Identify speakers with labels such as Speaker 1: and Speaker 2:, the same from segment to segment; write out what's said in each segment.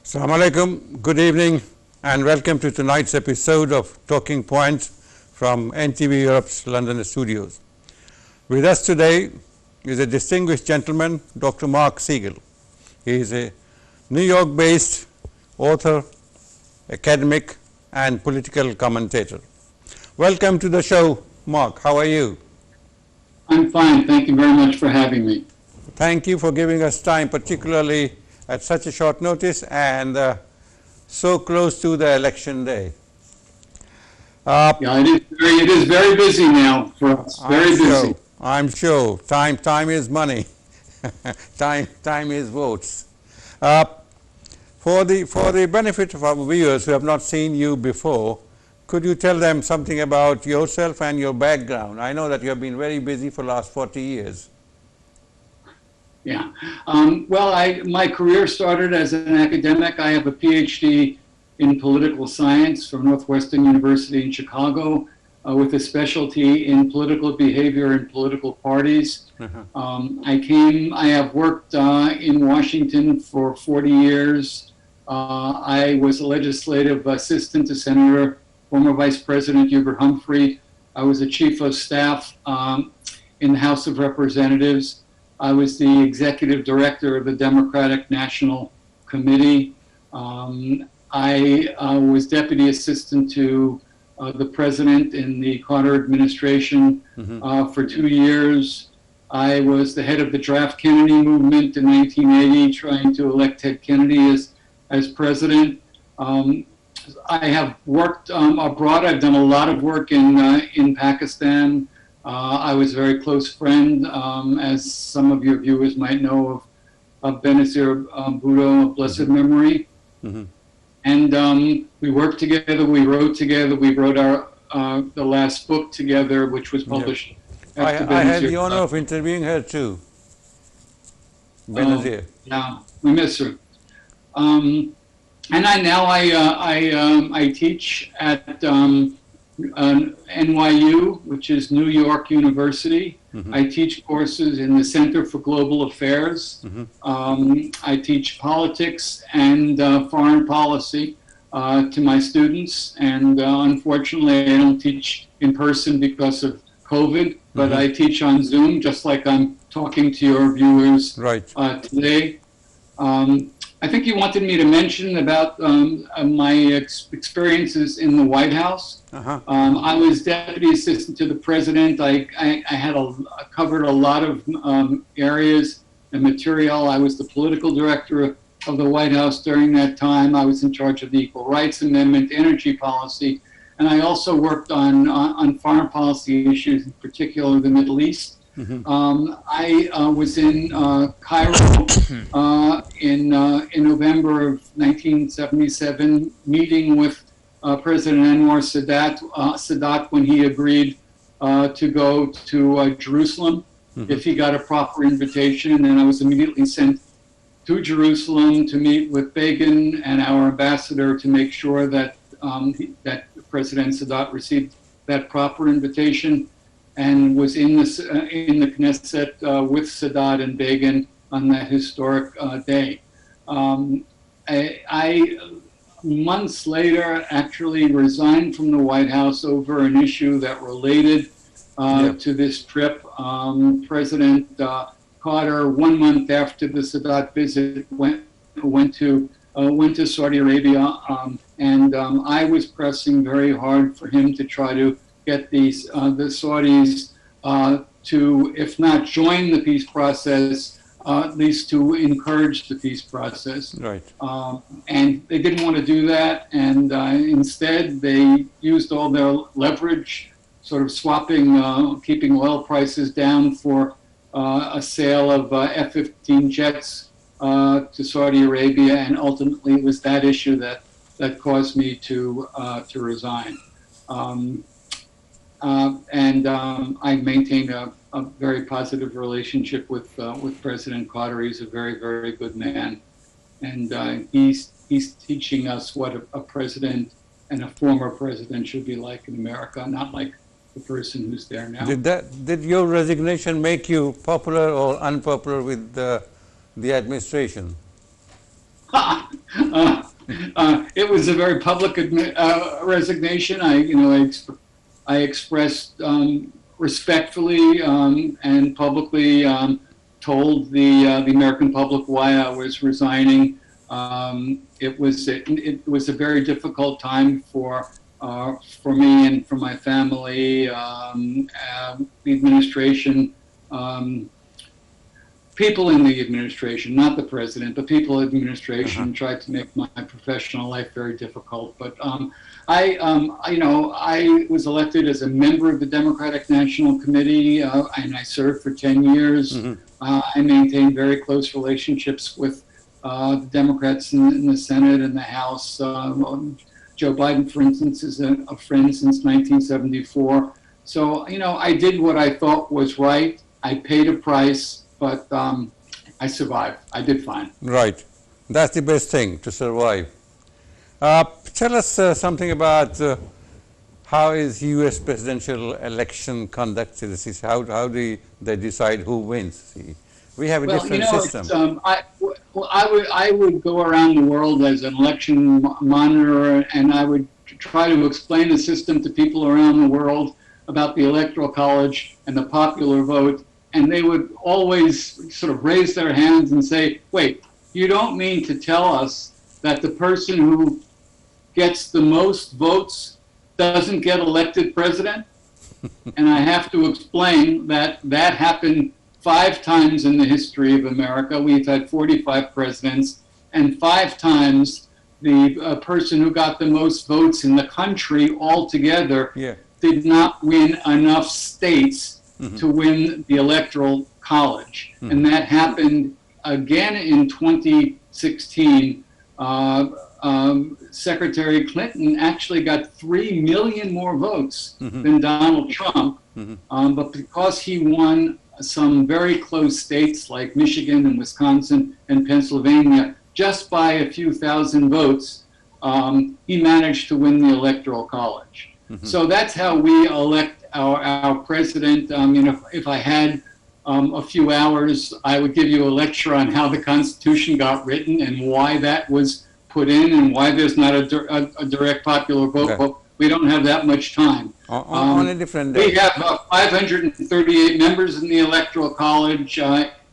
Speaker 1: Assalamu alaikum, good evening and welcome to tonight's episode of Talking Points from NTV Europe's London studios. With us today is a distinguished gentleman, Dr. Mark Siegel. He is a New York-based author, academic and political commentator. Welcome to the show, Mark. How are you?
Speaker 2: I'm fine. Thank you very much for having me.
Speaker 1: Thank you for giving us time, particularly at such a short notice and so close to the election day.
Speaker 2: Yeah, it is very busy now for us. Very busy.
Speaker 1: I'm sure. Time is money. time is votes. For the benefit of our viewers who have not seen you before, could you tell them something about yourself and your background? I know that you have been very busy for the last 40 years.
Speaker 2: Yeah. Well, my career started as an academic. I have a PhD in political science from Northwestern University in Chicago with a specialty in political behavior and political parties. I have worked in Washington for 40 years. I was a legislative assistant to Senator, former Vice President Hubert Humphrey. I was a chief of staff in the House of Representatives. I was the executive director of the Democratic National Committee. I was deputy assistant to the president in the Carter administration for 2 years. I was the head of the Draft Kennedy movement in 1980, trying to elect Ted Kennedy as president. I have worked abroad. I've done a lot of work in Pakistan. I was a very close friend, as some of your viewers might know, of Benazir Bhutto of blessed memory. And we worked together, we wrote together, we wrote the last book together, which was published.
Speaker 1: I had the honor of interviewing her too, Benazir.
Speaker 2: Yeah, we miss her. And I teach at NYU, which is New York University. I teach courses in the Center for Global Affairs. I teach politics and foreign policy to my students. And unfortunately, I don't teach in person because of COVID, but I teach on Zoom, just like I'm talking to your viewers today. I think you wanted me to mention about my experiences in the White House. I was deputy assistant to the president. I had covered a lot of areas and material. I was the political director of the White House during that time. I was in charge of the Equal Rights Amendment, energy policy, and I also worked on foreign policy issues, in particular the Middle East. I was in Cairo in November of 1977, meeting with President Anwar Sadat when he agreed to go to Jerusalem if he got a proper invitation. And then I was immediately sent to Jerusalem to meet with Begin and our ambassador to make sure that that President Sadat received that proper invitation, and was in the Knesset with Sadat and Begin on that historic day. I months later actually resigned from the White House over an issue that related to this trip. President Carter, 1 month after the Sadat visit, went to Saudi Arabia, and I was pressing very hard for him to try to get the Saudis to, if not join the peace process, at least to encourage the peace process. And they didn't want to do that, and instead they used all their leverage, sort of swapping, keeping oil prices down for a sale of F-15 jets to Saudi Arabia, and ultimately it was that issue that caused me to resign. I maintain a very positive relationship with President Carter. He's a very, very good man, and he's teaching us what a president and a former president should be like in America, not like the person who's there now.
Speaker 1: Did your resignation make you popular or unpopular with the administration?
Speaker 2: It was a very public resignation. I expressed respectfully and publicly told the American public why I was resigning. It was a very difficult time for me and for my family. The administration. People in the administration, not the president, but people in the administration tried to make my professional life very difficult. But I was elected as a member of the Democratic National Committee, and I served for 10 years. I maintained very close relationships with the Democrats in the Senate and the House. Joe Biden, for instance, is a friend since 1974. So, I did what I thought was right. I paid a price. But I survived. I did fine.
Speaker 1: Right. That's the best thing, to survive. Tell us something about how is U.S. presidential election conducted? How do they decide who wins? See, we have a different system.
Speaker 2: I would go around the world as an election monitor, and I would try to explain the system to people around the world about the Electoral College and the popular vote. And they would always sort of raise their hands and say, wait, you don't mean to tell us that the person who gets the most votes doesn't get elected president? And I have to explain that that happened 5 times in the history of America. We've had 45 presidents, and 5 times the person who got the most votes in the country altogether did not win enough states to win the Electoral College. And that happened again in 2016. Secretary Clinton actually got 3 million more votes than Donald Trump. But because he won some very close states like Michigan and Wisconsin and Pennsylvania just by a few thousand votes, he managed to win the Electoral College. So that's how we elect our president. If I had a few hours, I would give you a lecture on how the Constitution got written and why that was put in and why there's not a direct popular vote. But we don't have that much time.
Speaker 1: On a different day.
Speaker 2: We have 538 members in the Electoral College.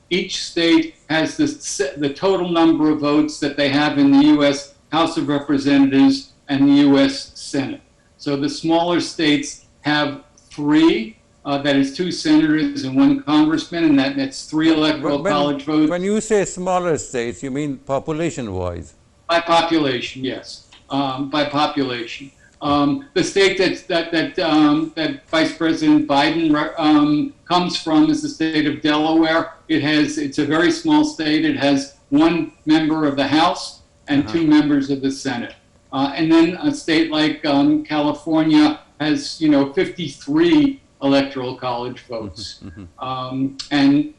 Speaker 2: Each state has the total number of votes that they have in the U.S. House of Representatives and the U.S. Senate. So the smaller states have 3, that is 2 senators and 1 congressman, and that's 3 electoral college votes.
Speaker 1: When you say smaller states, you mean population-wise?
Speaker 2: By population, yes. By population. The state that Vice President Biden comes from is the state of Delaware. It's a very small state. It has 1 member of the House and 2 members of the Senate. And then a state like California has, 53 electoral college votes. And,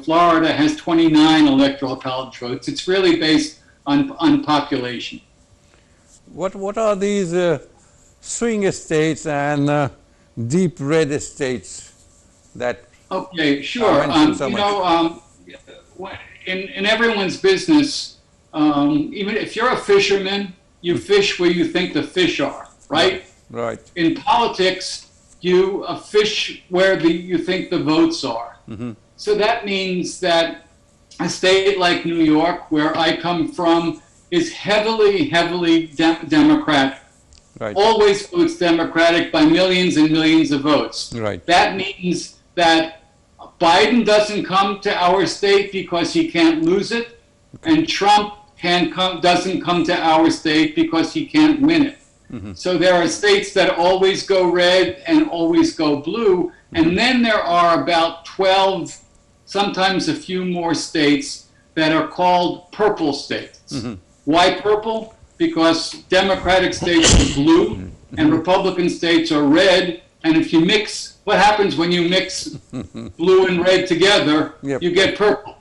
Speaker 2: Florida has 29 electoral college votes. It's really based on population.
Speaker 1: What are these swing estates and deep red estates that?
Speaker 2: Okay, sure. In everyone's business, even if you're a fisherman, you fish where you think the fish are, right?
Speaker 1: Right.
Speaker 2: In politics, you fish where you think the votes are. So that means that a state like New York, where I come from, is heavily Democratic.
Speaker 1: Right.
Speaker 2: Always votes Democratic by millions and millions of votes.
Speaker 1: Right.
Speaker 2: That means that Biden doesn't come to our state because he can't lose it, and Trump doesn't come to our state because he can't win it. So there are states that always go red and always go blue, and then there are about 12, sometimes a few more states that are called purple states. Why purple? Because Democratic states are blue and Republican states are red, and if you mix, what happens when you mix blue and red together? You get purple.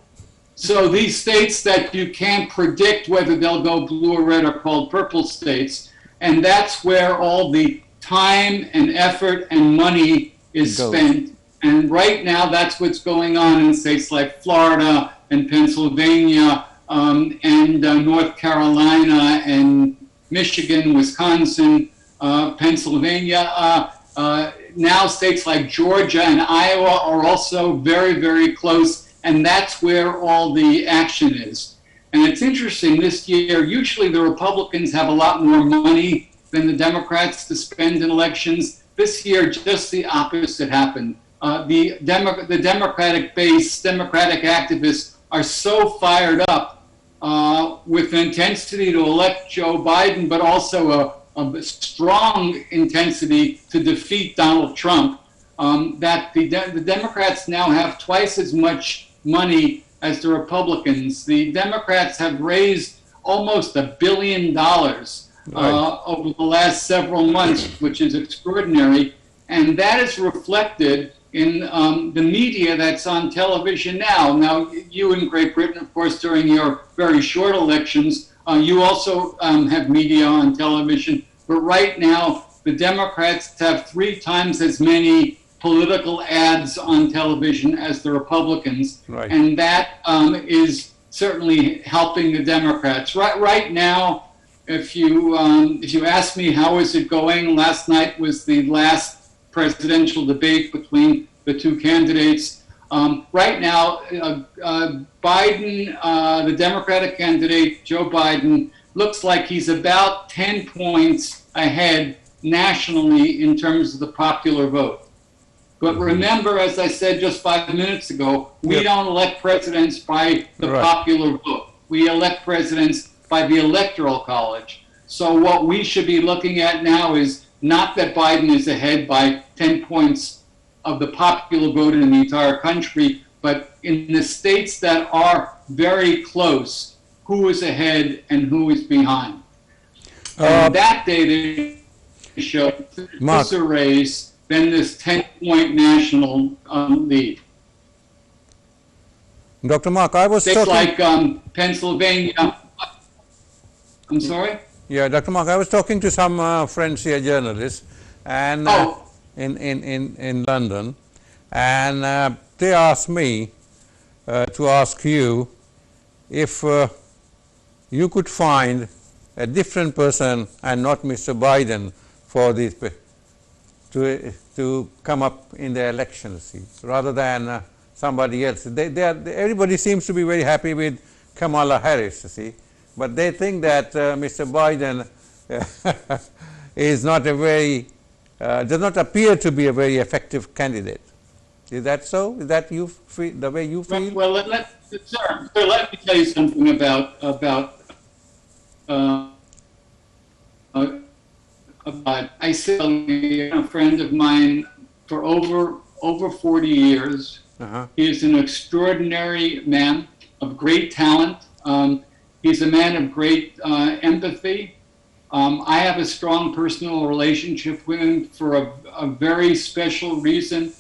Speaker 2: So these states that you can't predict whether they'll go blue or red are called purple states, and that's where all the time and effort and money is spent. And right now, that's what's going on in states like Florida and Pennsylvania and North Carolina and Michigan, Wisconsin, Pennsylvania. Now states like Georgia and Iowa are also very, very close, and that's where all the action is. And it's interesting, this year, usually the Republicans have a lot more money than the Democrats to spend in elections. This year, just the opposite happened. The Democratic base, Democratic activists are so fired up with intensity to elect Joe Biden, but also a strong intensity to defeat Donald Trump, that the Democrats now have twice as much money as the Republicans. The Democrats have raised almost $1 billion over the last several months, which is extraordinary, and that is reflected in the media that's on television now. Now, you in Great Britain, of course, during your very short elections, you also have media on television, but right now the Democrats have 3 times as many political ads on television as the Republicans, and that is certainly helping the Democrats. Right now, if you ask me how is it going, last night was the last presidential debate between the 2 candidates. Right now, Biden, the Democratic candidate, Joe Biden, looks like he's about 10 points ahead nationally in terms of the popular vote. But remember, as I said just 5 minutes ago, we don't elect presidents by the popular vote. We elect presidents by the Electoral College. So what we should be looking at now is not that Biden is ahead by 10 points of the popular vote in the entire country, but in the states that are very close, who is ahead and who is behind. And that data shows this race, then this 10-point national lead.
Speaker 1: Dr. Mark, I was
Speaker 2: states
Speaker 1: talking...
Speaker 2: like Pennsylvania. I'm sorry?
Speaker 1: Yeah, Dr. Mark, I was talking to some friends here, journalists, and in London, and they asked me to ask you if you could find a different person and not Mr. Biden for this to come up in the elections, rather than somebody else. Everybody seems to be very happy with Kamala Harris, see, but they think that Mr. Biden is not a very, does not appear to be a very effective candidate. Is that so? Is that you feel, the way you feel?
Speaker 2: Well, sir, let me tell you something about I said a friend of mine for over 40 years. He is an extraordinary man of great talent. He's a man of great empathy. I have a strong personal relationship with him for a very special reason.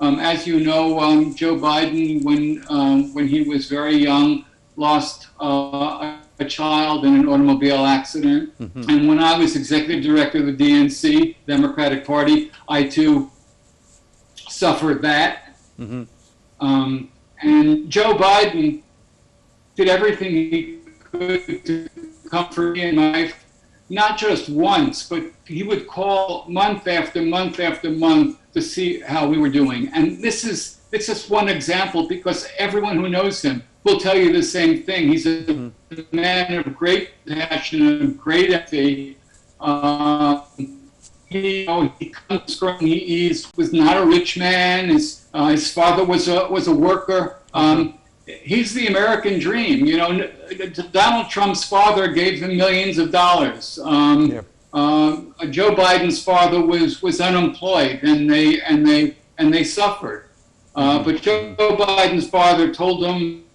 Speaker 2: As you know, Joe Biden, when he was very young, lost a child in an automobile accident. And when I was executive director of the DNC, Democratic Party, I too suffered that. And Joe Biden did everything he could to comfort me in life, not just once, but he would call month after month after month to see how we were doing. And this is just one example, because everyone who knows him will tell you the same thing. He's a man of great passion and great empathy. He comes from, he was not a rich man. His father was a worker. He's the American dream. You know, Donald Trump's father gave him millions of dollars. Joe Biden's father was unemployed, and they suffered. But Joe Biden's father told him,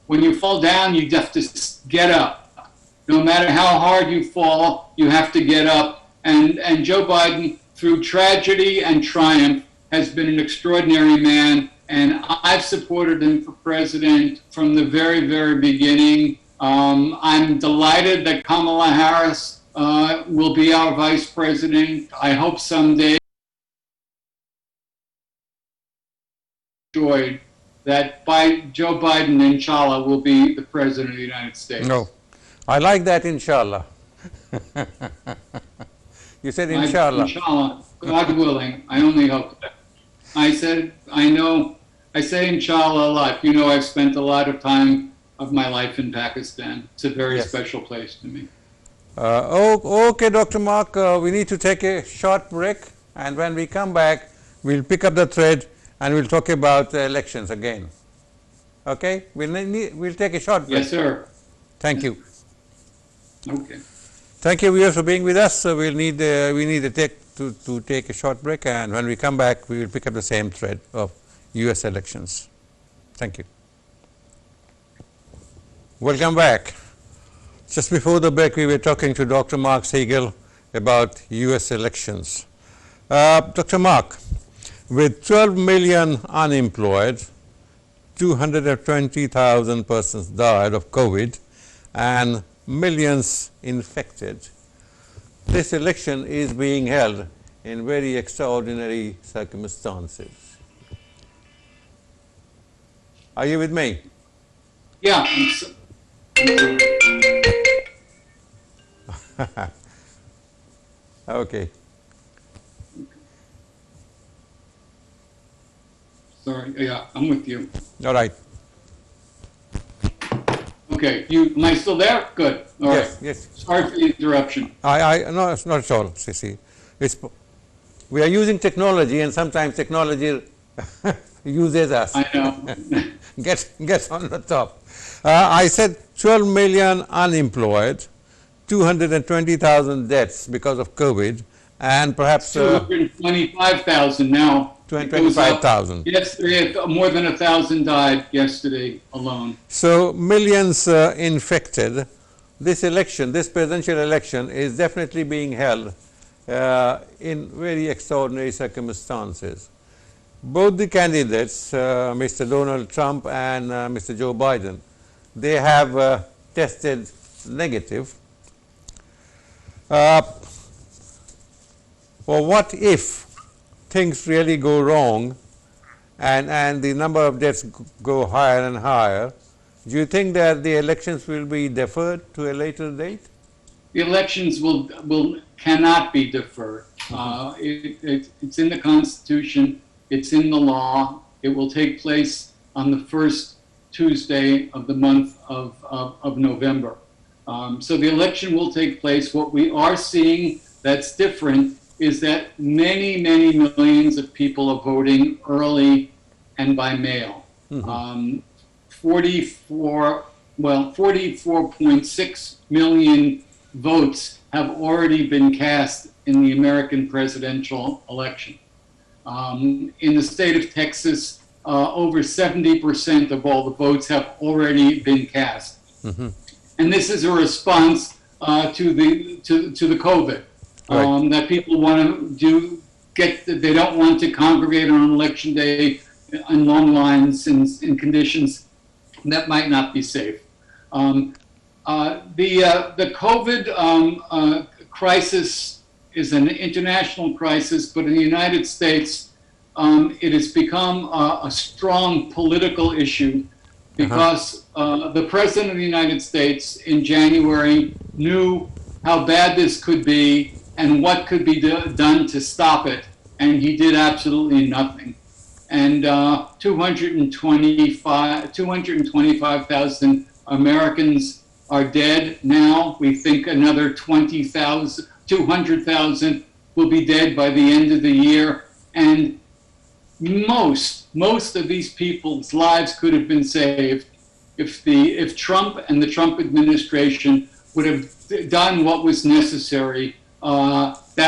Speaker 2: when you fall down, you have to get up. No matter how hard you fall, you have to get up. And Joe Biden, through tragedy and triumph, has been an extraordinary man. And I've supported him for president from the very, very beginning. I'm delighted that Kamala Harris will be our vice president. I hope someday. Enjoyed that Joe Biden, inshallah, will be the President of the United States.
Speaker 1: No. I like that, inshallah. You said inshallah.
Speaker 2: Inshallah, God willing. I only hope that. I said, I say inshallah a lot. You know, I've spent a lot of time of my life in Pakistan. It's a very special place to me.
Speaker 1: Okay, Dr. Mark, we need to take a short break, and when we come back, we'll pick up the thread and we'll talk about elections again. Okay? We'll take a short break.
Speaker 2: Yes, sir.
Speaker 1: Thank you.
Speaker 2: Okay.
Speaker 1: Thank you, viewers, for being with us. So we need to take a short break, and when we come back, we will pick up the same thread of U.S. elections. Thank you. Welcome back. Just before the break, we were talking to Dr. Mark Siegel about U.S. elections. Dr. Mark, with 12 million unemployed, 220,000 persons died of COVID, and millions infected, this election is being held in very extraordinary circumstances. Are you with me?
Speaker 2: Yeah.
Speaker 1: Okay.
Speaker 2: Sorry. Yeah, I'm with you.
Speaker 1: All right.
Speaker 2: Okay. Am I still there? Good. All right.
Speaker 1: Yes.
Speaker 2: Sorry for the interruption.
Speaker 1: No, it's not at all, Sissy. We are using technology, and sometimes technology uses us.
Speaker 2: I know.
Speaker 1: Gets on the top. I said 12 million unemployed, 220,000 deaths because of COVID, and perhaps
Speaker 2: 225,000 now.
Speaker 1: 225,000.
Speaker 2: Yesterday, more than 1,000 died yesterday alone.
Speaker 1: So millions infected. This presidential election is definitely being held in very extraordinary circumstances. Both the candidates, Mr. Donald Trump and Mr. Joe Biden, they have tested negative. Well, what if things really go wrong and the number of deaths go higher and higher? Do you think that the elections will be deferred to a later date?
Speaker 2: The elections cannot be deferred. It's in the Constitution. It's in the law. It will take place on the first Tuesday of the month of November. So the election will take place. What we are seeing that's different is that many, many millions of people are voting early and by mail. 44.6 million votes have already been cast in the American presidential election. In the state of Texas, over 70% of all the votes have already been cast. And this is a response to the COVID. That people want to they don't want to congregate on election day in long lines in conditions that might not be safe. The COVID crisis is an international crisis, but in the United States, it has become a strong political issue because the President of the United States in January knew how bad this could be and what could be done to stop it, and he did absolutely nothing. And 225,000 Americans are dead now. We think another 200,000 will be dead by the end of the year. And most of these people's lives could have been saved if Trump and the Trump administration would have done what was necessary. That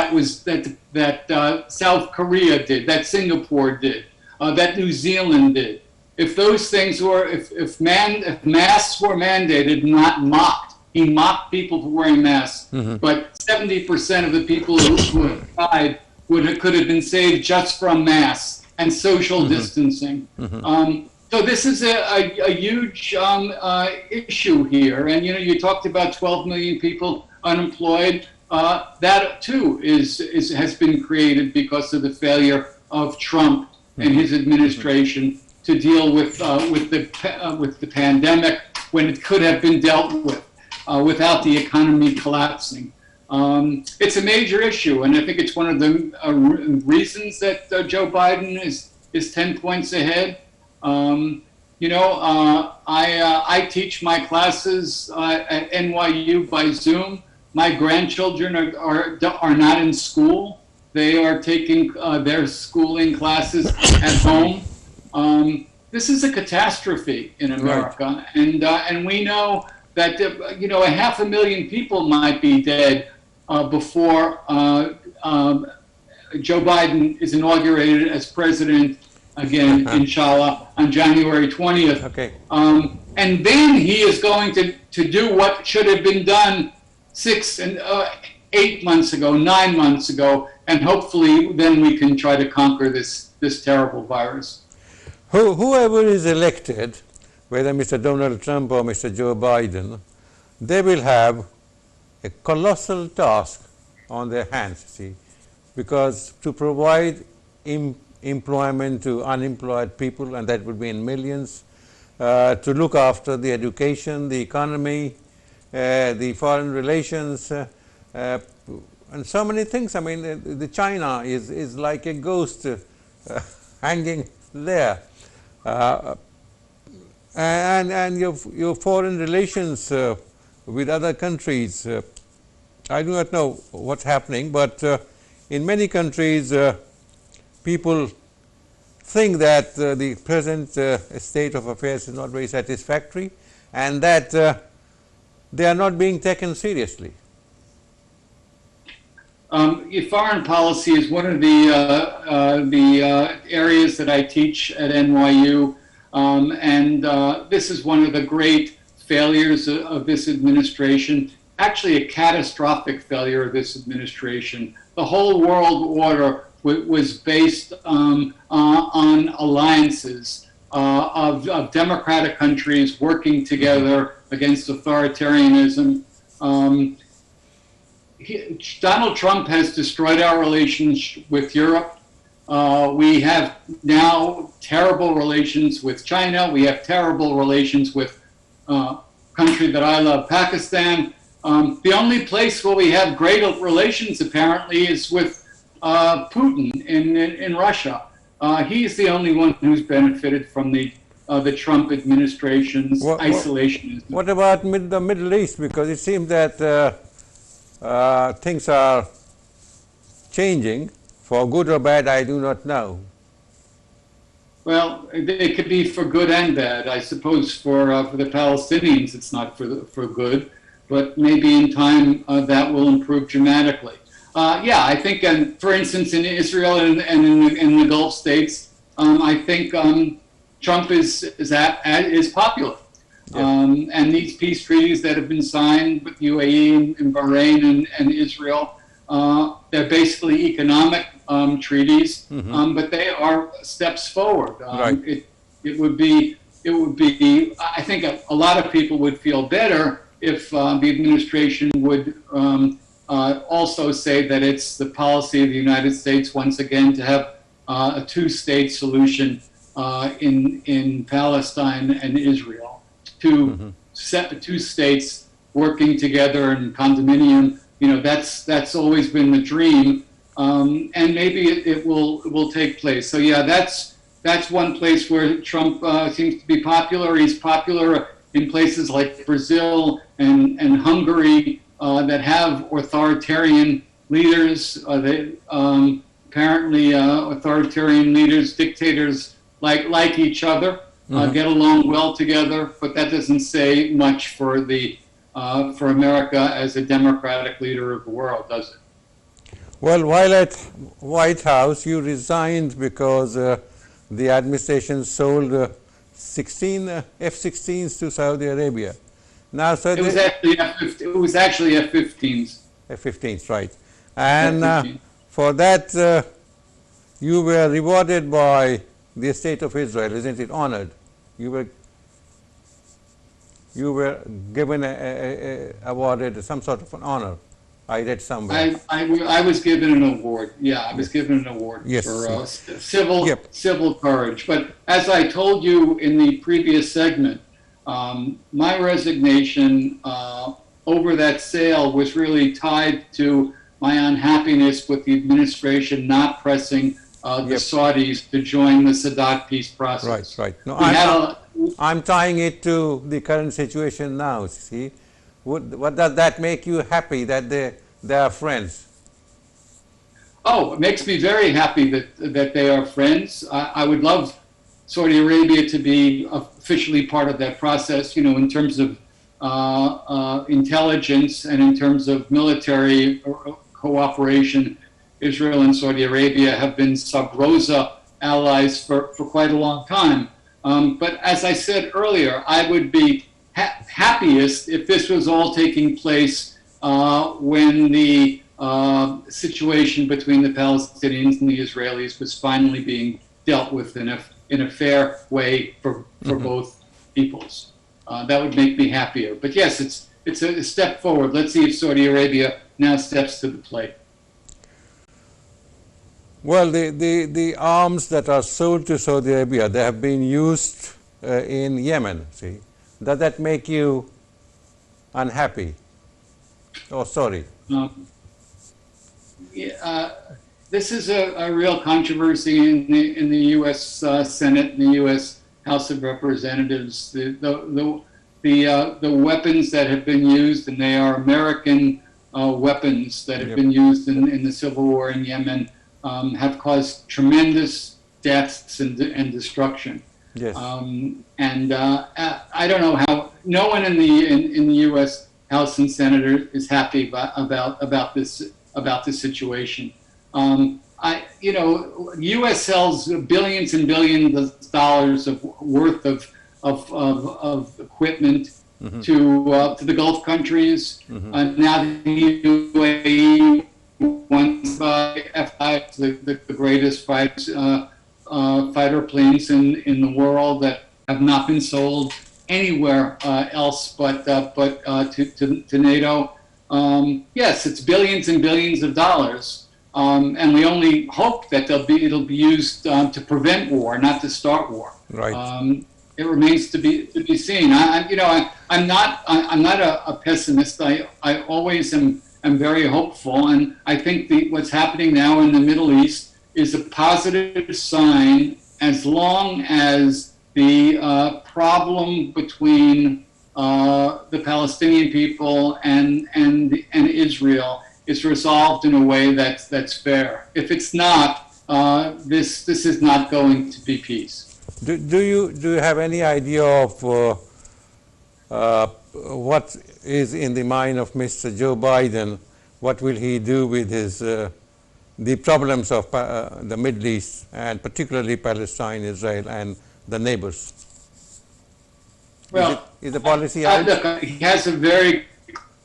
Speaker 2: South Korea did, that Singapore did, that New Zealand did. If those things were, if masks were mandated, not mocked. He mocked people for wearing masks, but 70% of the people who died could have been saved just from masks and social distancing. So this is a huge issue here. And you talked about 12 million people unemployed. That too has been created because of the failure of Trump and his administration to deal with the pandemic when it could have been dealt with without the economy collapsing. It's a major issue, and I think it's one of the reasons that Joe Biden is 10 points ahead. I teach my classes at NYU by Zoom. My grandchildren are not in school. They are taking their schooling classes at home. This is a catastrophe in America, and we know that 500,000 people might be dead before Joe Biden is inaugurated as president again, inshallah, on January 20th.
Speaker 1: Okay.
Speaker 2: And then he is going to do what should have been done 6 and 8 months ago, 9 months ago, and hopefully then we can try to conquer this terrible virus.
Speaker 1: Whoever is elected, whether Mr. Donald Trump or Mr. Joe Biden, they will have a colossal task on their hands, see, because to provide employment to unemployed people, and that would be in millions, to look after the education, the economy, the foreign relations, and so many things. I mean, the China is like a ghost hanging there. And your foreign relations with other countries, I do not know what's happening, but in many countries, people think that the present state of affairs is not very satisfactory, and that they are not being taken seriously.
Speaker 2: Foreign policy is one of the areas that I teach at NYU, and this is one of the great failures of this administration, actually a catastrophic failure of this administration. The whole world order was based on alliances of democratic countries working together against authoritarianism. Donald Trump has destroyed our relations with Europe. We have now terrible relations with China. We have terrible relations with country that I love, Pakistan. The only place where we have great relations, apparently, is with Putin in Russia. He's the only one who's benefited from the Trump administration's isolationism.
Speaker 1: What about the Middle East? Because it seems that things are changing, for good or bad, I do not know.
Speaker 2: Well, they could be for good and bad. I suppose for the Palestinians, it's not for good, but maybe in time that will improve dramatically. Yeah, I think, for instance, in Israel and in the Gulf states, I think Trump is popular. Yeah. And these peace treaties that have been signed with UAE and Bahrain and Israel, they're basically economic treaties, but they are steps forward.
Speaker 1: Right.
Speaker 2: It would be. I think a lot of people would feel better if the administration would also say that it's the policy of the United States once again to have a two-state solution in Palestine and Israel. Two states working together in condominium. That's always been the dream, and maybe it will take place. So yeah, that's one place where Trump seems to be popular. He's popular in places like Brazil and Hungary that have authoritarian leaders. Apparently authoritarian leaders, dictators like each other. Get along well together, but that doesn't say much for America as a democratic leader of the world, does it?
Speaker 1: Well, while at White House, you resigned because the administration sold 16 F-16s to Saudi Arabia. Now, so
Speaker 2: it was actually F-15s.
Speaker 1: F-15s, right? And for that, you were rewarded by the state of Israel, isn't it? Honored. You were given awarded some sort of an honor. I read somewhere.
Speaker 2: I was given an award. Yeah, I was given an award
Speaker 1: Yes.
Speaker 2: for civil
Speaker 1: Yep.
Speaker 2: civil courage. But as I told you in the previous segment, my resignation over that sale was really tied to my unhappiness with the administration not pressing the Saudis to join the Sadat peace process.
Speaker 1: Right. No,
Speaker 2: We
Speaker 1: I'm tying it to the current situation now. See, what does that make you happy that they are friends?
Speaker 2: Oh, it makes me very happy that they are friends. I would love Saudi Arabia to be officially part of that process, you know, in terms of intelligence and in terms of military cooperation. Israel and Saudi Arabia have been sub rosa allies for quite a long time. But as I said earlier, I would be happiest if this was all taking place when the situation between the Palestinians and the Israelis was finally being dealt with in a fair way for both peoples. That would make me happier. But yes, it's a step forward. Let's see if Saudi Arabia now steps to the plate.
Speaker 1: Well, the arms that are sold to Saudi Arabia, they have been used in Yemen, see. Does that make you unhappy? Oh, sorry.
Speaker 2: This is a real controversy in the U.S. Senate and the U.S. House of Representatives. The weapons that have been used, and they are American weapons that have been used in the civil war in Yemen, have caused tremendous deaths and destruction.
Speaker 1: Yes.
Speaker 2: I don't know how. No one in the U.S. House and Senate is happy about this situation. U.S. sells billions and billions of dollars worth of equipment to the Gulf countries. Now the UAE wants F-5, the greatest fighter planes in the world that have not been sold anywhere else but to NATO. Yes, it's billions and billions of dollars, and we only hope that it'll be used to prevent war, not to start war.
Speaker 1: Right.
Speaker 2: It remains to be seen. I'm not a pessimist. I always am very hopeful, and I think what's happening now in the Middle East is a positive sign, as long as the problem between the Palestinian people and Israel is resolved in a way that's fair. If it's not, this is not going to be peace.
Speaker 1: Do you have any idea of what is in the mind of Mr. Joe Biden? What will he do with his the problems of the Middle East, and particularly Palestine, Israel, and the neighbors?
Speaker 2: Well,
Speaker 1: is the policy out?
Speaker 2: Look, he has a very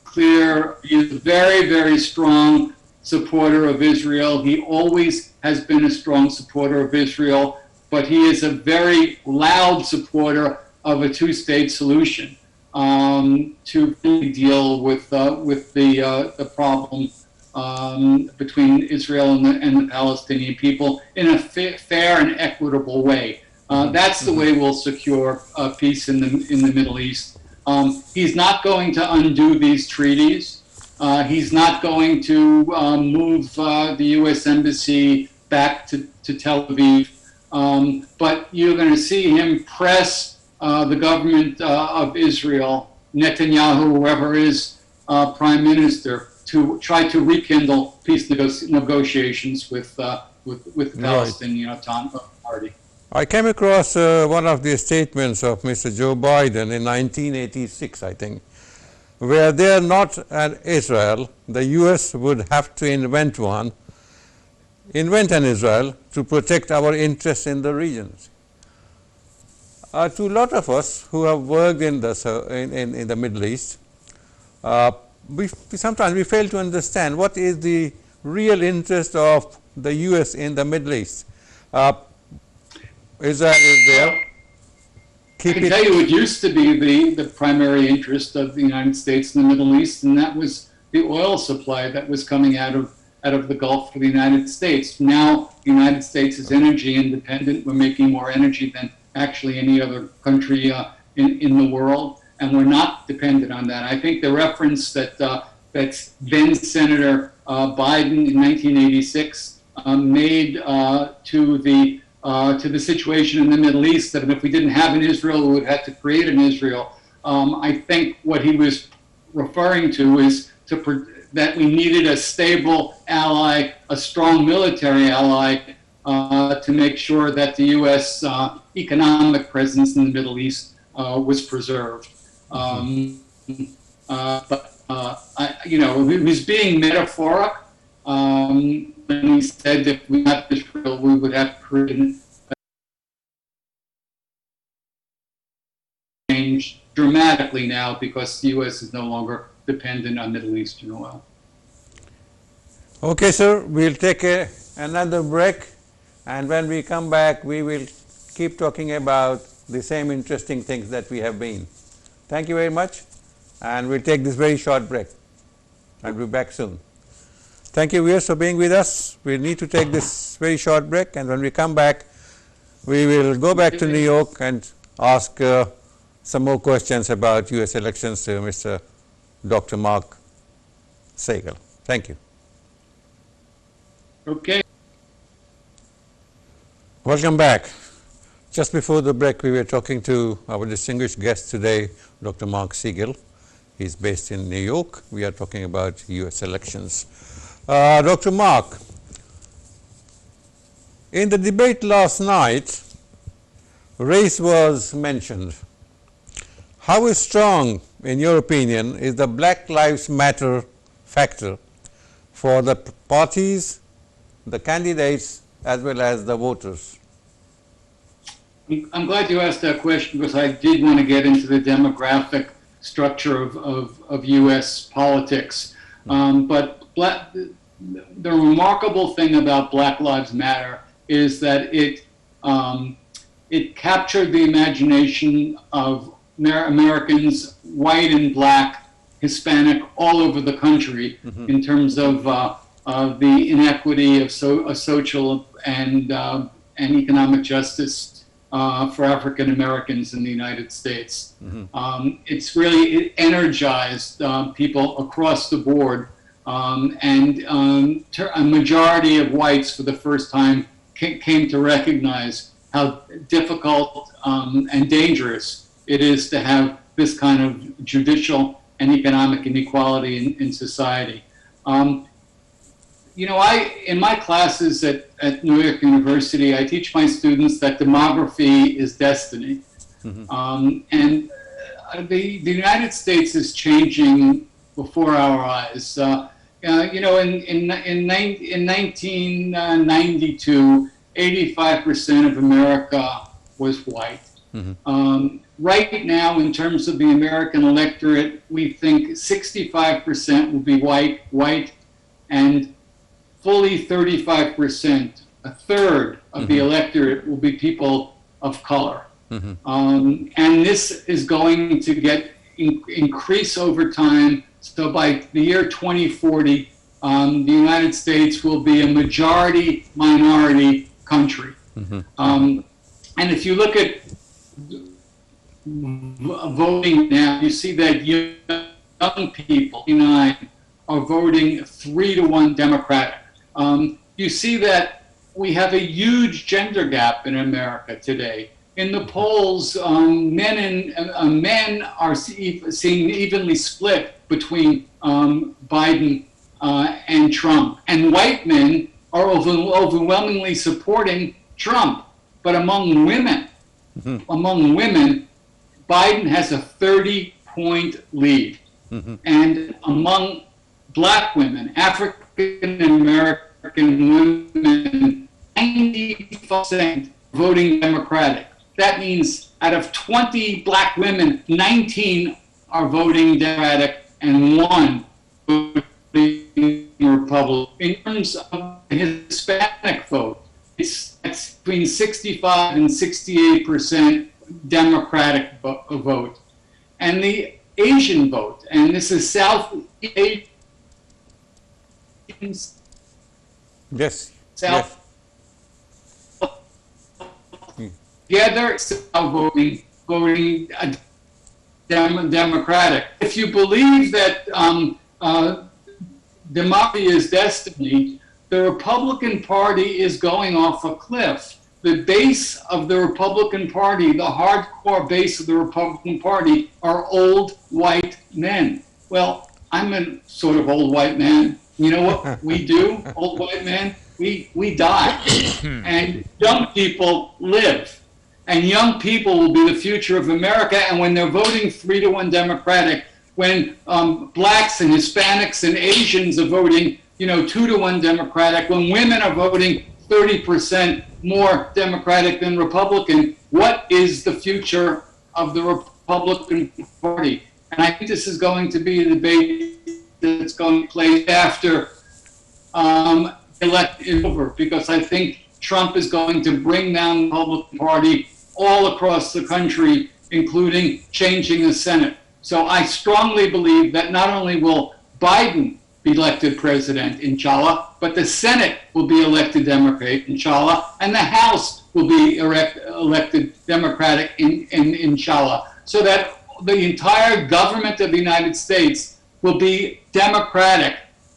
Speaker 2: clear, he's a very, very strong supporter of Israel. He always has been a strong supporter of Israel, but he is a very loud supporter of a two-state solution to really deal with the problem between Israel and the Palestinian people in a fair and equitable way. That's the way we'll secure peace in the Middle East. He's not going to undo these treaties. He's not going to move the U.S. Embassy back to Tel Aviv. But you're going to see him press the government of Israel, Netanyahu, whoever is prime minister, to try to rekindle peace negotiations with the Palestinian Autonomous Party.
Speaker 1: I came across one of the statements of Mr. Joe Biden in 1986, I think, where they're not at Israel, the U.S. would have to invent an Israel to protect our interests in the regions. To a lot of us who have worked in the Middle East, sometimes we fail to understand what is the real interest of the U.S. in the Middle East. Israel is there.
Speaker 2: I can tell you it used to be the primary interest of the United States in the Middle East, and that was the oil supply that was coming out of the Gulf for the United States. Now the United States is energy independent. We're making more energy than actually any other country in the world, and we're not dependent on that. I think the reference that that then Senator Biden in 1986 made to the situation in the Middle East, that if we didn't have an Israel, we would have to create an Israel. I think what he was referring to is that we needed a stable ally, a strong military ally, to make sure that the U.S. Economic presence in the Middle East was preserved. He was being metaphoric when he said that if we had Israel, we would have created change dramatically now because the U.S. is no longer dependent on Middle Eastern oil.
Speaker 1: Okay, sir, we'll take another break, and when we come back, we will keep talking about the same interesting things that we have been. Thank you very much, and we'll take this very short break. I'll be back soon. Thank you, viewers, for being with us. We need to take this very short break, and when we come back, we will go back to New York and ask some more questions about U.S. elections to Mr. Dr. Mark Siegel. Thank you.
Speaker 2: Okay.
Speaker 1: Welcome back. Just before the break, we were talking to our distinguished guest today, Dr. Mark Siegel. He's based in New York. We are talking about U.S. elections. Dr. Mark, in the debate last night, race was mentioned. How strong, in your opinion, is the Black Lives Matter factor for the parties, the candidates, as well as the voters?
Speaker 2: I'm glad you asked that question because I did want to get into the demographic structure of U.S. politics. But the remarkable thing about Black Lives Matter is that it captured the imagination of Americans, white and black, Hispanic, all over the country, in terms of the inequity of social and economic justice for African Americans in the United States. It energized people across the board, and a majority of whites for the first time came to recognize how difficult and dangerous it is to have this kind of judicial and economic inequality in society. In my classes at New York University, I teach my students that demography is destiny. And the United States is changing before our eyes. In 1992, 85% of America was white. Right now, in terms of the American electorate, we think 65% will be white, and fully 35%, a third of the electorate, will be people of color. And this is going to increase over time. So by the year 2040, the United States will be a majority minority country. And if you look at voting now, you see that young people, 9, are voting 3-to-1 Democratic. You see that we have a huge gender gap in America today. In the polls, men are seen evenly split between Biden and Trump, and white men are overwhelmingly supporting Trump. But among women, Biden has a 30-point lead, and among black women, African American women, 90% voting Democratic. That means out of 20 black women, 19 are voting Democratic and 1 voting Republican. In terms of the Hispanic vote, it's between 65 and 68% Democratic vote. And the Asian vote, and this is South Asian
Speaker 1: Yes.
Speaker 2: South
Speaker 1: Yes.
Speaker 2: together voting Democratic. If you believe that democracy is destiny, the Republican Party is going off a cliff. The base of the Republican Party, the hardcore base of the Republican Party, are old white men. Well, I'm a sort of old white man. You know what we do, old white men? We die. And young people live. And young people will be the future of America. And when they're voting 3-1 Democratic, when blacks and Hispanics and Asians are voting, 2-1 Democratic, when women are voting 30% more Democratic than Republican, what is the future of the Republican Party? And I think this is going to be a debate that's going to play after election is over, because I think Trump is going to bring down the Republican Party all across the country, including changing the Senate. So I strongly believe that not only will Biden be elected president, inshallah, but the Senate will be elected Democrat, inshallah, and the House will be elected Democratic, inshallah, so that the entire government of the United States will be Democratic,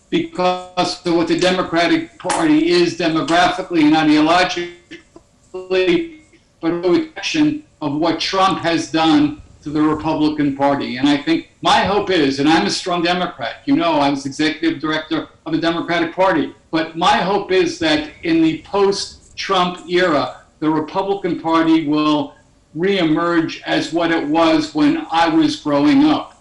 Speaker 2: because of what the Democratic Party is demographically and ideologically, but a reflection of what Trump has done to the Republican Party. And I think my hope is, and I'm a strong Democrat, I was executive director of the Democratic Party, but my hope is that in the post-Trump era, the Republican Party will reemerge as what it was when I was growing up.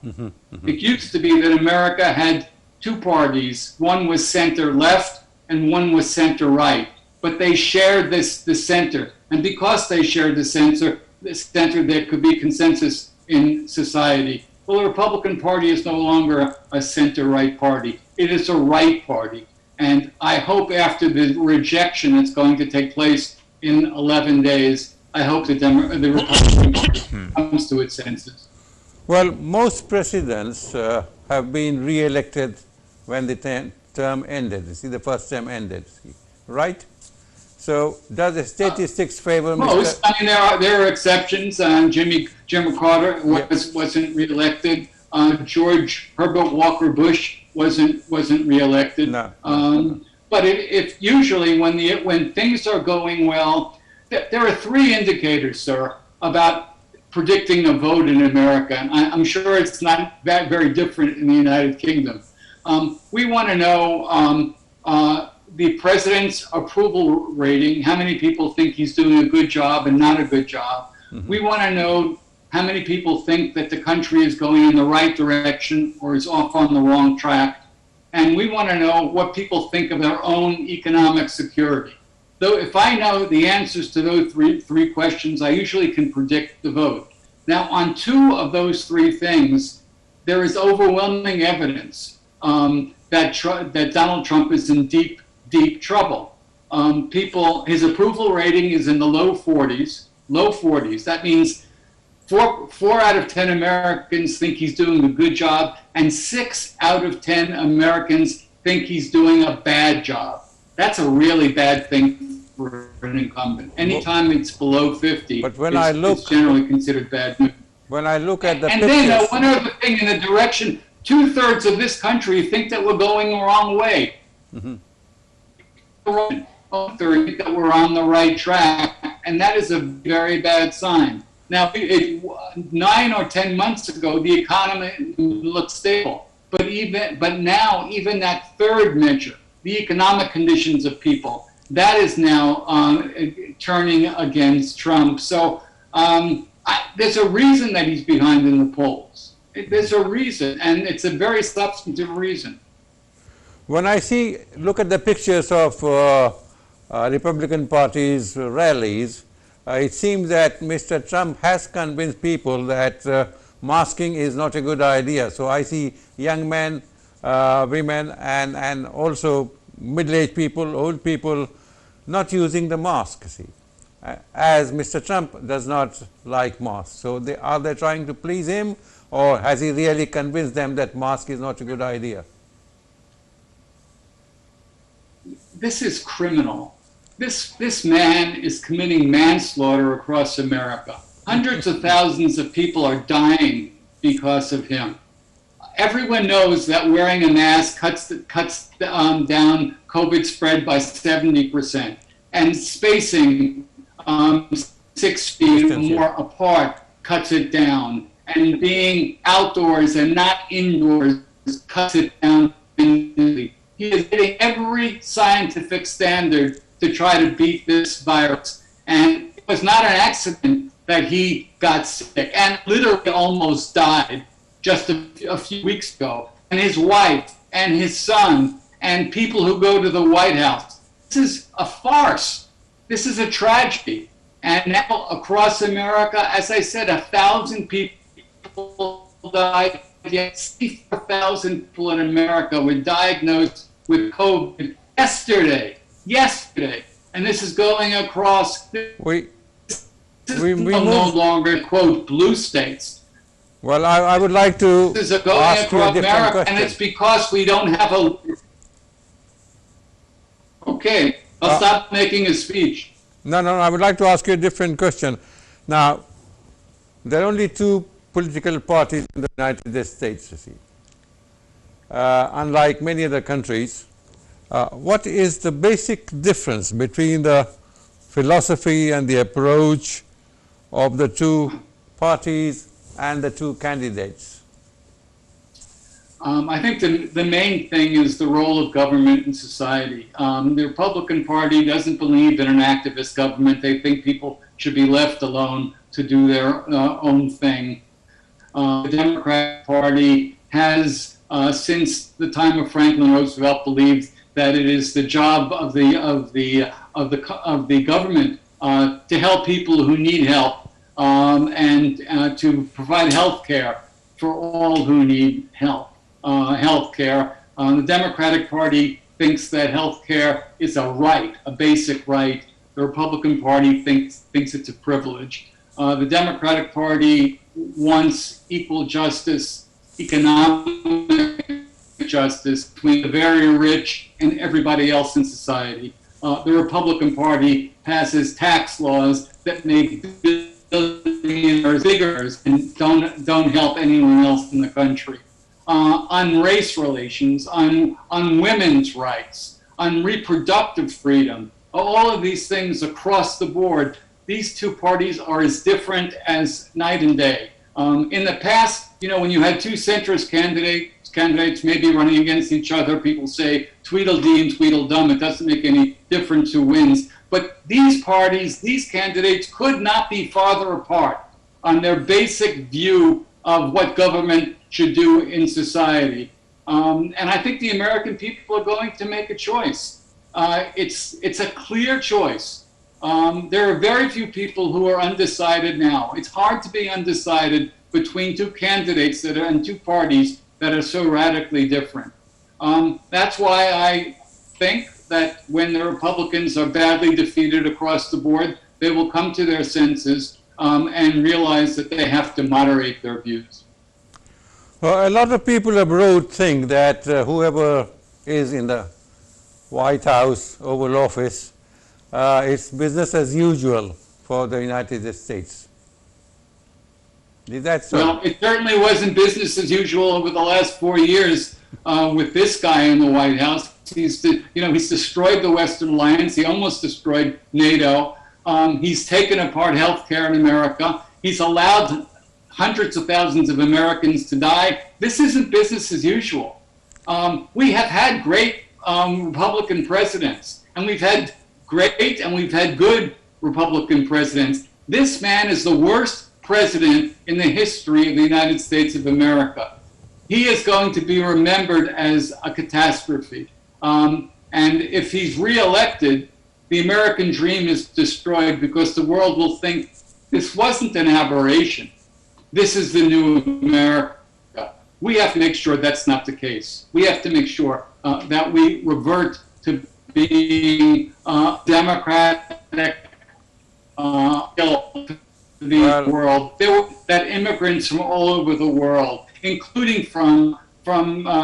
Speaker 2: It used to be that America had two parties. One was center-left and one was center-right. But they shared the center. And because they shared the center, there could be consensus in society. Well, the Republican Party is no longer a center-right party. It is a right party. And I hope after the rejection that's going to take place in 11 days, I hope that the Republican Party comes to its senses.
Speaker 1: Well, most presidents have been re-elected when the term ended. You see, the first term ended, right? So does the statistics favor
Speaker 2: most? I mean, there are exceptions. Jimmy Carter wasn't reelected. George Herbert Walker Bush wasn't reelected.
Speaker 1: No.
Speaker 2: But if usually when things are going well, there are three indicators, sir, about predicting a vote in America. And I'm sure it's not that very different in the United Kingdom. We want to know the president's approval rating, how many people think he's doing a good job and not a good job. We want to know how many people think that the country is going in the right direction or is off on the wrong track. And we want to know what people think of their own economic security. Though if I know the answers to those three questions, I usually can predict the vote. Now, on two of those three things, there is overwhelming evidence that Donald Trump is in deep trouble. His approval rating is in the low 40s. That means four out of 10 Americans think he's doing a good job, and 6 out of 10 Americans think he's doing a bad job. That's a really bad thing for an incumbent. Anytime it's below 50,
Speaker 1: but when
Speaker 2: it's generally considered bad news.
Speaker 1: When I look at the
Speaker 2: and
Speaker 1: pictures,
Speaker 2: then one other thing in the direction, 2/3 of this country think that we're going the wrong way. Think that we're on the right track, and that is a very bad sign. Now, 9 or 10 months ago, the economy looked stable, but now even that third measure, the economic conditions of people, that is now turning against Trump. So there's a reason that he's behind in the polls. There's a reason, and it's a very substantive reason.
Speaker 1: When I look at the pictures of Republican Party's rallies, it seems that Mr. Trump has convinced people that masking is not a good idea. So I see young men, women, and also middle-aged people, old people, not using the mask, see, as Mr. Trump does not like masks. So are they trying to please him, or has he really convinced them that mask is not a good idea?
Speaker 2: this is criminal. This man is committing manslaughter across America. Hundreds of thousands of people are dying because of him. Everyone knows that wearing a mask cuts down COVID spread by 70%, and spacing 6 feet or more apart cuts it down, and being outdoors and not indoors cuts it down. He is hitting every scientific standard to try to beat this virus, and it was not an accident that he got sick and literally almost died just a few weeks ago, and his wife and his son and people who go to the White House. This is a farce. This is a tragedy. And now across America, as I said, 1,000 people died. Yet 64,000 people in America were diagnosed with COVID yesterday. And this is going across. We no longer, quote, blue states.
Speaker 1: Well, I would like to
Speaker 2: this is going
Speaker 1: ask
Speaker 2: across
Speaker 1: you a different
Speaker 2: America,
Speaker 1: question.
Speaker 2: and it's because we don't have a. Okay, I'll stop making a speech.
Speaker 1: No, I would like to ask you a different question. Now, there are only two political parties in the United States, you see. Unlike many other countries, what is the basic difference between the philosophy and the approach of the two parties and the two candidates?
Speaker 2: I think the main thing is the role of government in society. The Republican Party doesn't believe in an activist government. They think people should be left alone to do their own thing. The Democratic Party has, since the time of Franklin Roosevelt, believed that it is the job of the government to help people who need help and to provide health care for all who need health care. The Democratic Party thinks that health care is a right, a basic right. The Republican Party thinks it's a privilege. The Democratic Party wants equal justice, economic justice between the very rich and everybody else in society. The Republican Party passes tax laws that make billionaires bigger and don't help anyone else in the country. On race relations, on women's rights, on reproductive freedom, all of these things across the board, these two parties are as different as night and day. In the past, when you had two centrist candidates maybe running against each other, people say Tweedledee and Tweedledum, it doesn't make any difference who wins. But these parties, these candidates could not be farther apart on their basic view of what government should do in society. And I think the American people are going to make a choice. It's a clear choice. There are very few people who are undecided now. It's hard to be undecided between two candidates that are in two parties that are so radically different. That's why I think that when the Republicans are badly defeated across the board, they will come to their senses and realize that they have to moderate their views.
Speaker 1: Well, a lot of people abroad think that whoever is in the White House, Oval Office, it's business as usual for the United States. Is that so?
Speaker 2: Well, it certainly wasn't business as usual over the last 4 years with this guy in the White House. He's destroyed the Western Alliance. He almost destroyed NATO. He's taken apart healthcare in America. He's allowed hundreds of thousands of Americans to die. This isn't business as usual. We have had great Republican presidents, and we've had great and we've had good Republican presidents. This man is the worst president in the history of the United States of America. He is going to be remembered as a catastrophe. And if he's reelected, the American dream is destroyed because the world will think this wasn't an aberration. This is the new America. We have to make sure that's not the case. We have to make sure that we revert to being democratic the world. That immigrants from all over the world, including from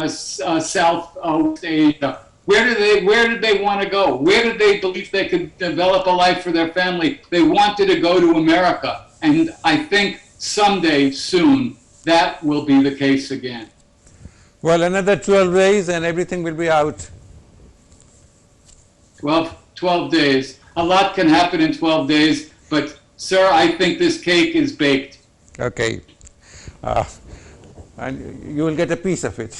Speaker 2: South Asia, Where did they want to go? Where did they believe they could develop a life for their family? They wanted to go to America. And I think someday, soon, that will be the case again.
Speaker 1: Well, another 12 days and everything will be out.
Speaker 2: 12 days. A lot can happen in 12 days, but, sir, I think this cake is baked.
Speaker 1: Okay. And you will get a piece of it.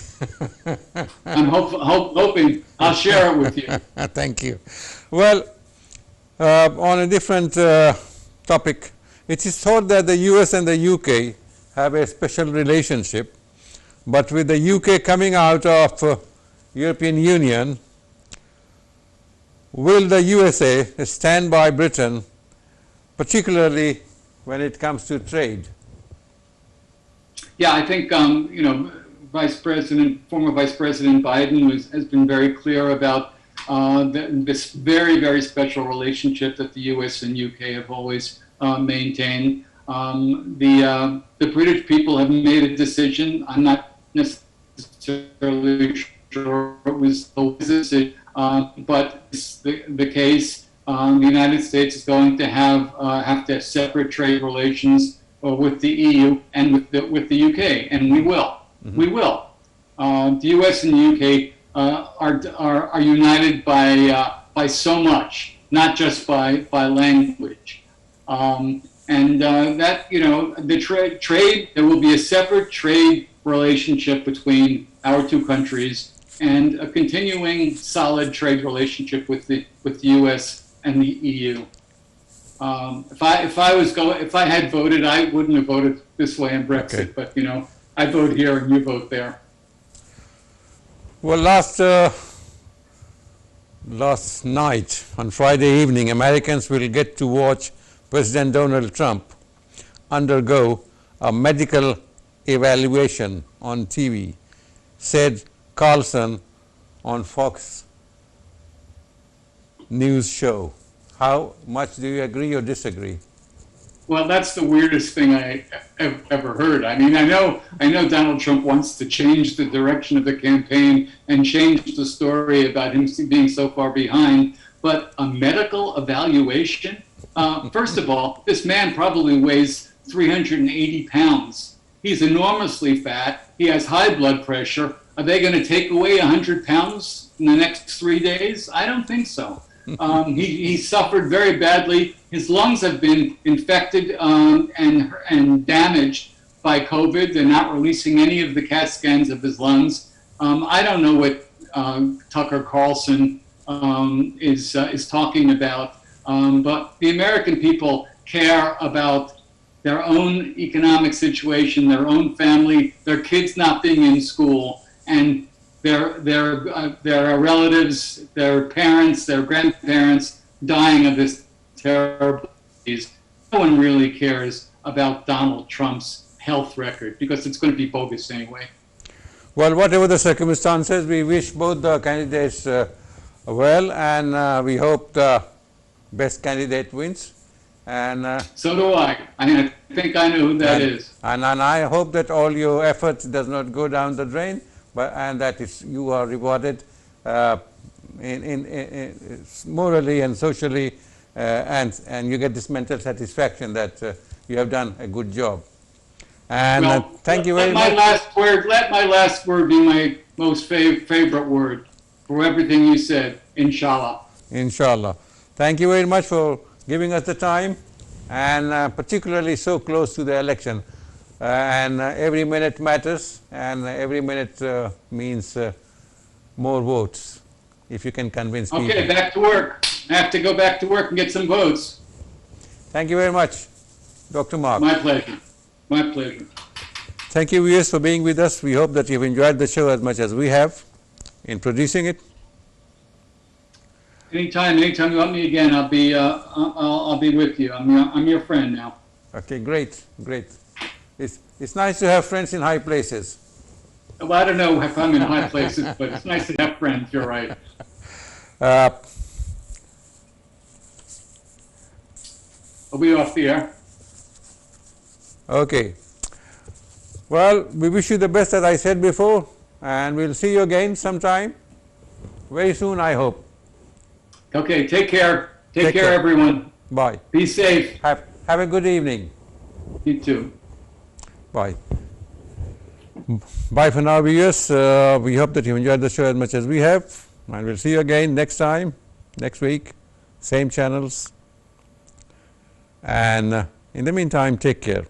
Speaker 2: I'm hoping I'll share it with you.
Speaker 1: Thank you. Well, on a different topic, it is thought that the US and the UK have a special relationship, but with the UK coming out of European Union, will the USA stand by Britain, particularly when it comes to trade?
Speaker 2: Yeah, I think former Vice President Biden has been very clear about this very, very special relationship that the U.S. and U.K. have always maintained. The British people have made a decision. I'm not necessarily sure it was the decision, but it's the case. The United States is going to have to have separate trade relations with the EU and with the UK, and we will. Mm-hmm. We will. The US and the UK are united by so much, not just by language, and that the trade there will be a separate trade relationship between our two countries and a continuing solid trade relationship with the US and the EU. If I had voted, I wouldn't have voted this way on Brexit. Okay. But I vote here and you vote there.
Speaker 1: Well, last night on Friday evening, Americans will get to watch President Donald Trump undergo a medical evaluation on TV, said Carlson on Fox News show. How much do you agree or disagree?
Speaker 2: Well, that's the weirdest thing I ever heard. I mean, I know Donald Trump wants to change the direction of the campaign and change the story about him being so far behind, but a medical evaluation? First of all, this man probably weighs 380 pounds. He's enormously fat. He has high blood pressure. Are they going to take away 100 pounds in the next 3 days? I don't think so. He suffered very badly. His lungs have been infected and damaged by COVID. They're not releasing any of the CAT scans of his lungs. I don't know what Tucker Carlson is talking about, but the American people care about their own economic situation, their own family, their kids not being in school, and their relatives, their parents, their grandparents dying of this terrible disease. No one really cares about Donald Trump's health record because it's going to be bogus anyway.
Speaker 1: Well, whatever the circumstances, we wish both the candidates well, and we hope the best candidate wins. And
Speaker 2: so do I. I think I know who that is.
Speaker 1: And I hope that all your efforts does not go down the drain. And that you are rewarded morally and socially, and you get this mental satisfaction that you have done a good job. And thank you very much.
Speaker 2: Let my last word be my most favorite word for everything you said. Inshallah.
Speaker 1: Inshallah. Thank you very much for giving us the time, and particularly so close to the election. And every minute matters, and every minute means more votes, if you can convince people.
Speaker 2: Okay, back to work. I have to go back to work and get some votes.
Speaker 1: Thank you very much, Dr. Mark.
Speaker 2: My pleasure. My pleasure.
Speaker 1: Thank you, viewers, for being with us. We hope that you've enjoyed the show as much as we have in producing it.
Speaker 2: Anytime you want me again, I'll be with you. I'm your friend now.
Speaker 1: Okay, great. It's nice to have friends in high places.
Speaker 2: Well, I don't know if I'm in high places, but it's nice to have friends. You're right. I'll be off the air.
Speaker 1: Okay. Well, we wish you the best, as I said before, and we'll see you again sometime. very soon, I hope.
Speaker 2: Okay, take care. Take
Speaker 1: Take
Speaker 2: care,
Speaker 1: care.
Speaker 2: everyone.
Speaker 1: Bye.
Speaker 2: Be safe.
Speaker 1: Have a good evening.
Speaker 2: You too.
Speaker 1: Bye. Bye for now, viewers. We hope that you enjoyed the show as much as we have, and we'll see you again next time, next week, same channels. And in the meantime, take care.